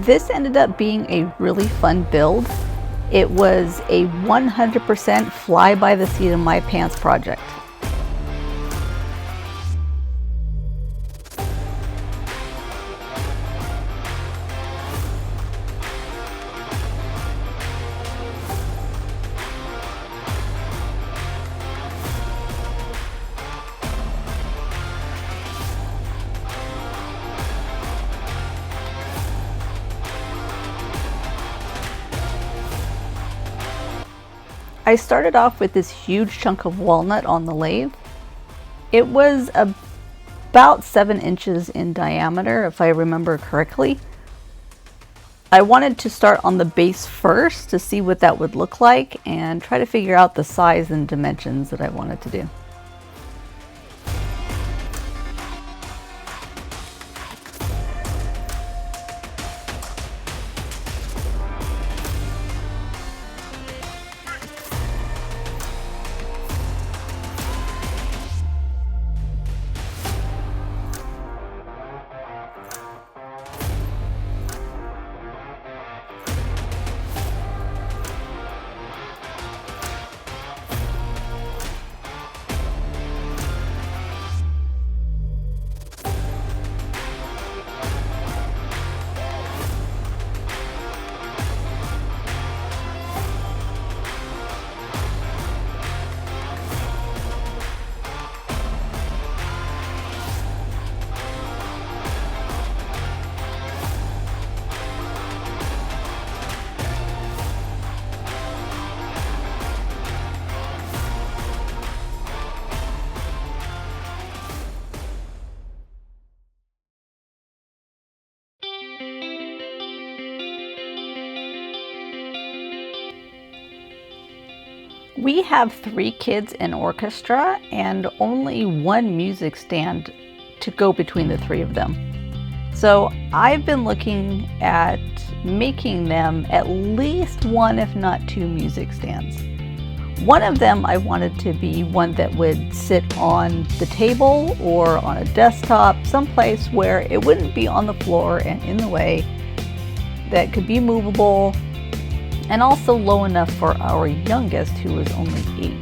This ended up being a really fun build. It was a 100% fly by the seat of my pants project. I started off with this huge chunk of walnut on the lathe. It was about 7 inches in diameter, if I remember correctly. I wanted to start on the base first to see what that would look like and try to figure out the size and dimensions that I wanted to do. We have 3 kids in orchestra and only 1 music stand to go between the 3 of them. So I've been looking at making them at least 1, if not 2 music stands. One of them I wanted to be one that would sit on the table or on a desktop, someplace where it wouldn't be on the floor and in the way, that could be movable, and also low enough for our youngest, who was only 8.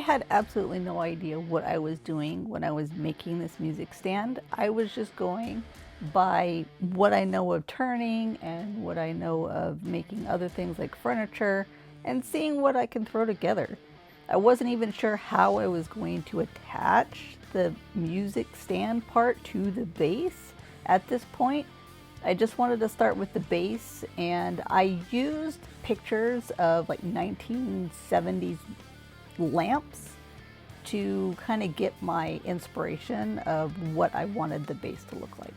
had absolutely no idea what I was doing when I was making this music stand. I was just going by what I know of turning and what I know of making other things like furniture and seeing what I can throw together. I wasn't even sure how I was going to attach the music stand part to the base at this point. I just wanted to start with the base, and I used pictures of like 1970s lamps to kind of get my inspiration of what I wanted the base to look like.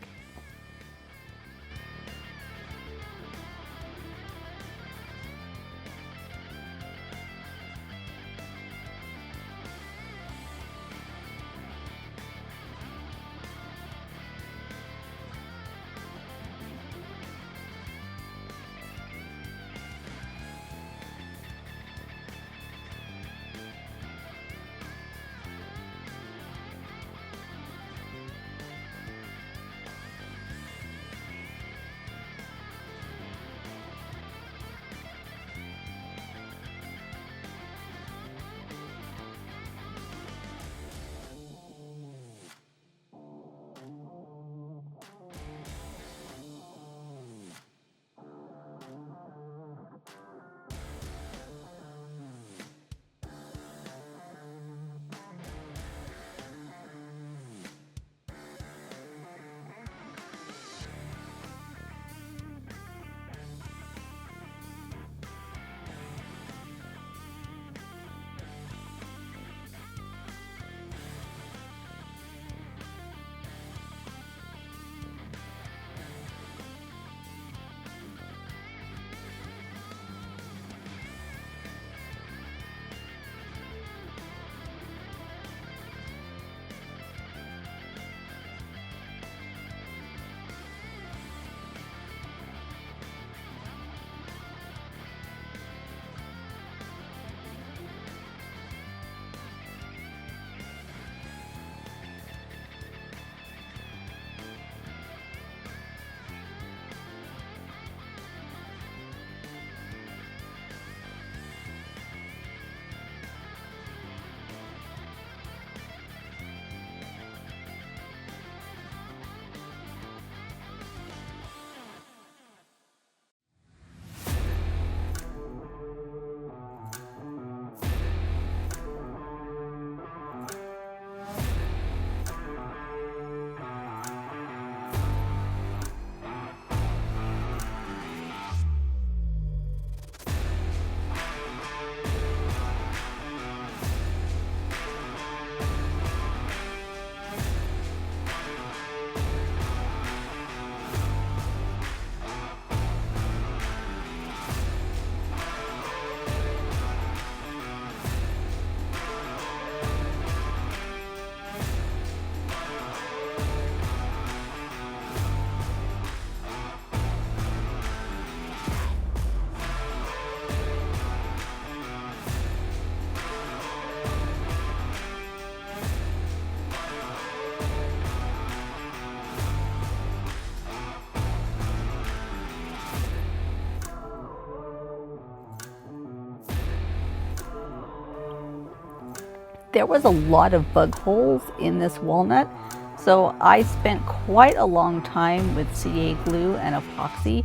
There was a lot of bug holes in this walnut, so I spent quite a long time with CA glue and epoxy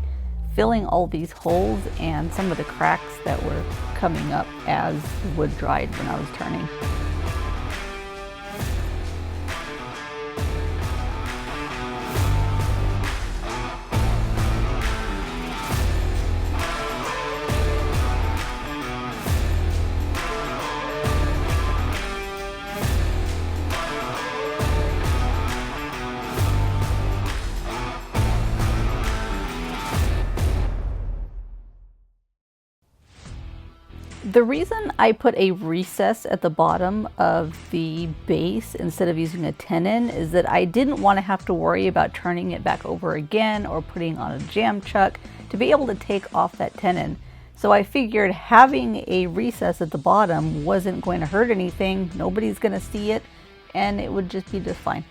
filling all these holes and some of the cracks that were coming up as the wood dried when I was turning. The reason I put a recess at the bottom of the base instead of using a tenon is that I didn't want to have to worry about turning it back over again or putting on a jam chuck to be able to take off that tenon. So I figured having a recess at the bottom wasn't going to hurt anything, nobody's going to see it, and it would just be just fine.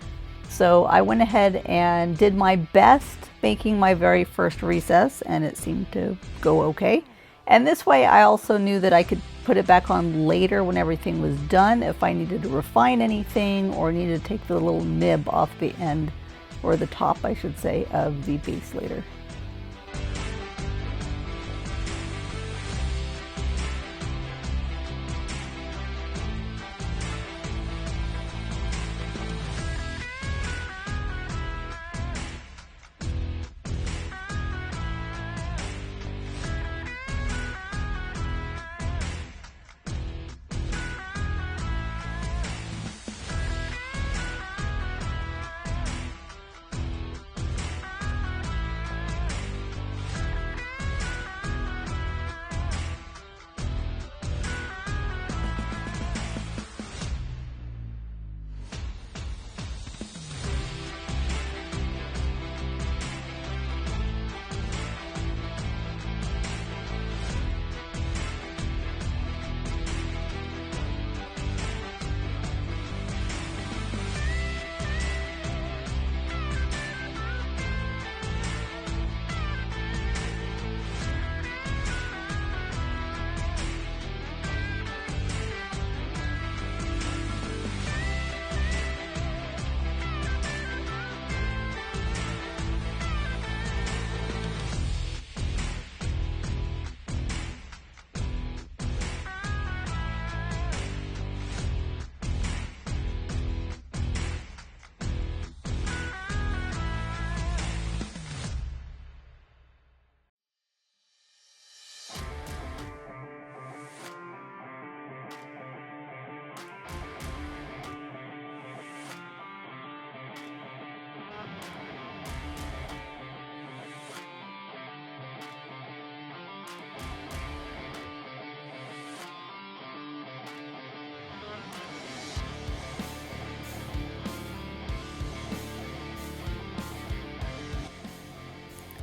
So I went ahead and did my best making my very first recess, and it seemed to go okay. And this way I also knew that I could put it back on later when everything was done if I needed to refine anything or needed to take the little nib off the end, or the top I should say, of the base later.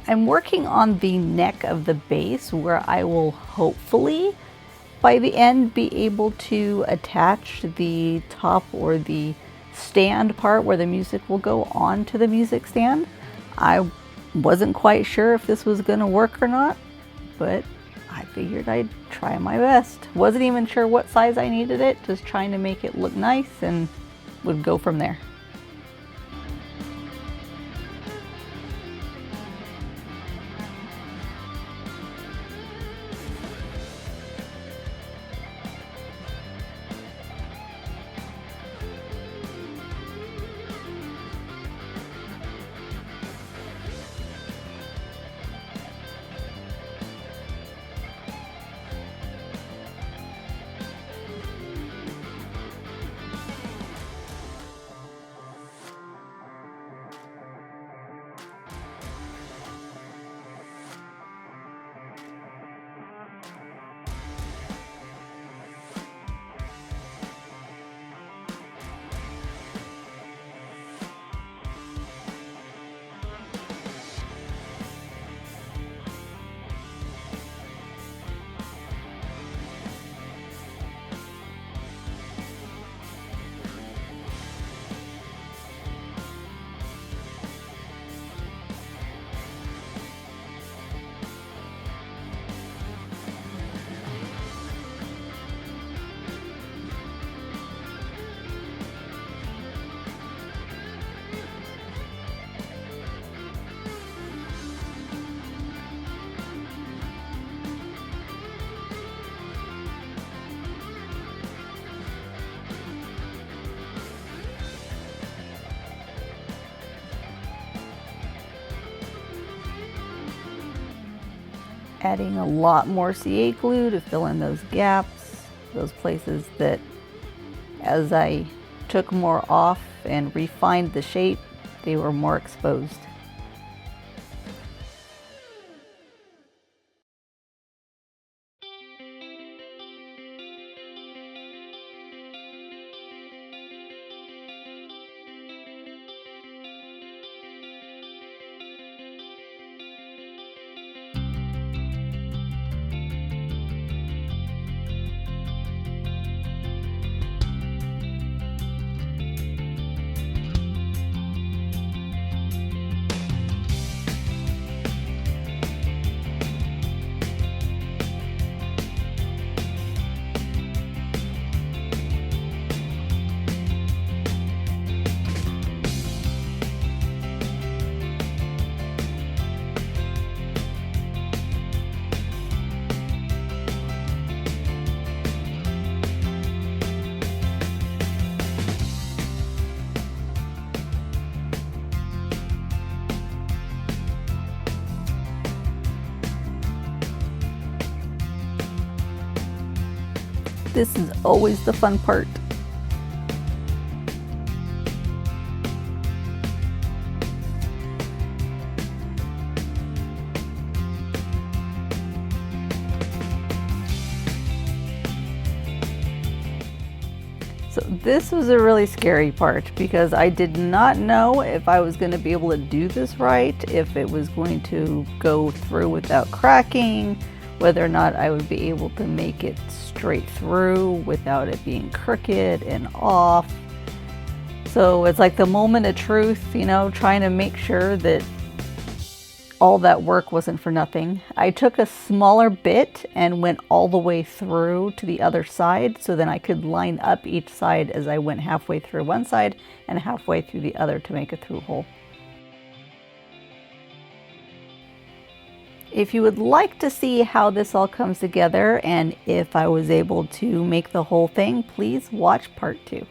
I'm working on the neck of the base where I will hopefully by the end be able to attach the top or the stand part where the music will go onto the music stand. I wasn't quite sure if this was going to work or not, but I figured I'd try my best. Wasn't even sure what size I needed it, just trying to make it look nice, and would go from there. Adding a lot more CA glue to fill in those gaps, those places that as I took more off and refined the shape, they were more exposed. This is always the fun part. So this was a really scary part because I did not know if I was going to be able to do this right, if it was going to go through without cracking, whether or not I would be able to make it straight through without it being crooked and off. So it's like the moment of truth, you know, trying to make sure that all that work wasn't for nothing. I took a smaller bit and went all the way through to the other side so then I could line up each side as I went halfway through one side and halfway through the other to make a through hole. If you would like to see how this all comes together and if I was able to make the whole thing, please watch part 2.